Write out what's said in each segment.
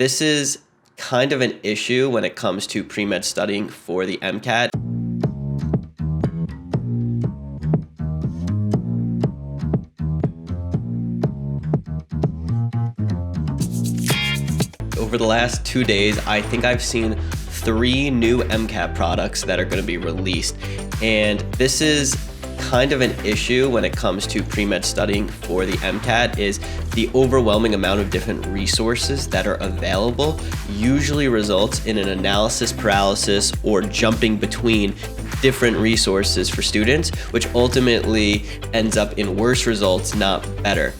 This is kind of an issue when it comes to pre-med studying for the MCAT. Over the last 2 days, I think I've seen 3 new MCAT products that are going to be released. And this is kind of an issue when it comes to pre-med studying for the MCAT is the overwhelming amount of different resources that are available usually results in an analysis paralysis or jumping between different resources for students, which ultimately ends up in worse results, not better.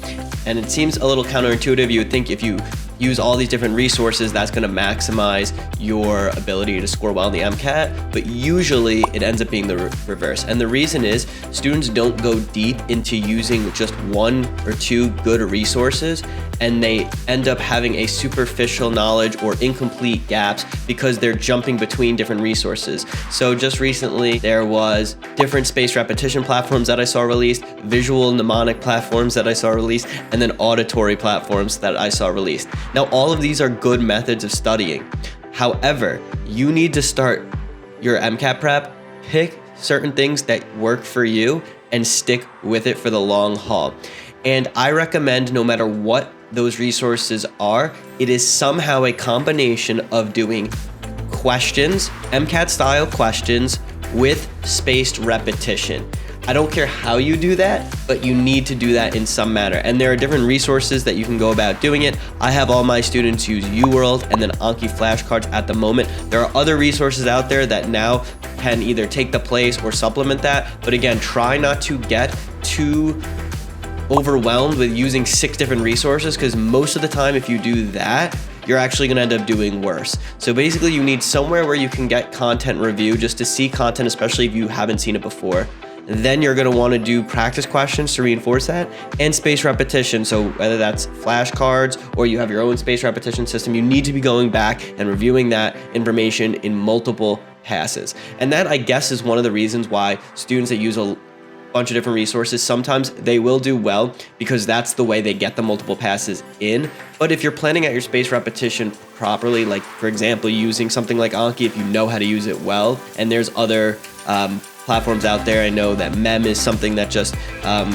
And it seems a little counterintuitive. You would think if you use all these different resources, that's going to maximize your ability to score well in the MCAT, but usually it ends up being the reverse. And the reason is students don't go deep into using just 1 or 2 good resources, and they end up having a superficial knowledge or incomplete gaps because they're jumping between different resources. So just recently, there was different spaced repetition platforms that I saw released, visual mnemonic platforms that I saw released, and then auditory platforms that I saw released. Now, all of these are good methods of studying. However, you need to start your MCAT prep, pick certain things that work for you and stick with it for the long haul. And I recommend no matter what those resources are, it is somehow a combination of doing questions, MCAT style questions with spaced repetition. I don't care how you do that, but you need to do that in some manner. And there are different resources that you can go about doing it. I have all my students use UWorld and then Anki flashcards at the moment. There are other resources out there that now can either take the place or supplement that. But again, try not to get too overwhelmed with using 6 different resources, because most of the time if you do that, you're actually going to end up doing worse. So basically you need somewhere where you can get content review just to see content, especially if you haven't seen it before. Then you're going to want to do practice questions to reinforce that, and spaced repetition. So whether that's flashcards or you have your own spaced repetition system, you need to be going back and reviewing that information in multiple passes. And that, I guess, is one of the reasons why students that use a bunch of different resources, sometimes they will do well because that's the way they get the multiple passes in. But if you're planning out your spaced repetition properly, like for example, using something like Anki, if you know how to use it well, and there's other platforms out there. I know that MEM is something that just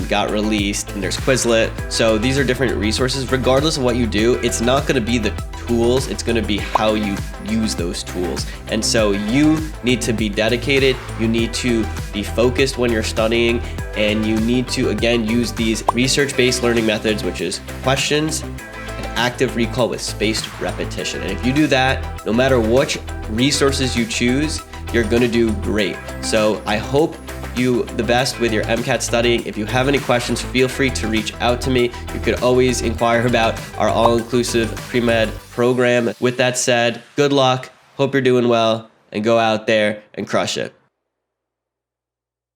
got released, and there's Quizlet. So these are different resources. Regardless of what you do, it's not going to be the tools, it's going to be how you use those tools. And so you need to be dedicated, you need to be focused when you're studying, and you need to, again, use these research-based learning methods, which is questions and active recall with spaced repetition. And if you do that, no matter which resources you choose, you're going to do great. So I hope you the best with your MCAT studying. If you have any questions, feel free to reach out to me. You could always inquire about our all-inclusive pre-med program. With that said, good luck, hope you're doing well, and go out there and crush it.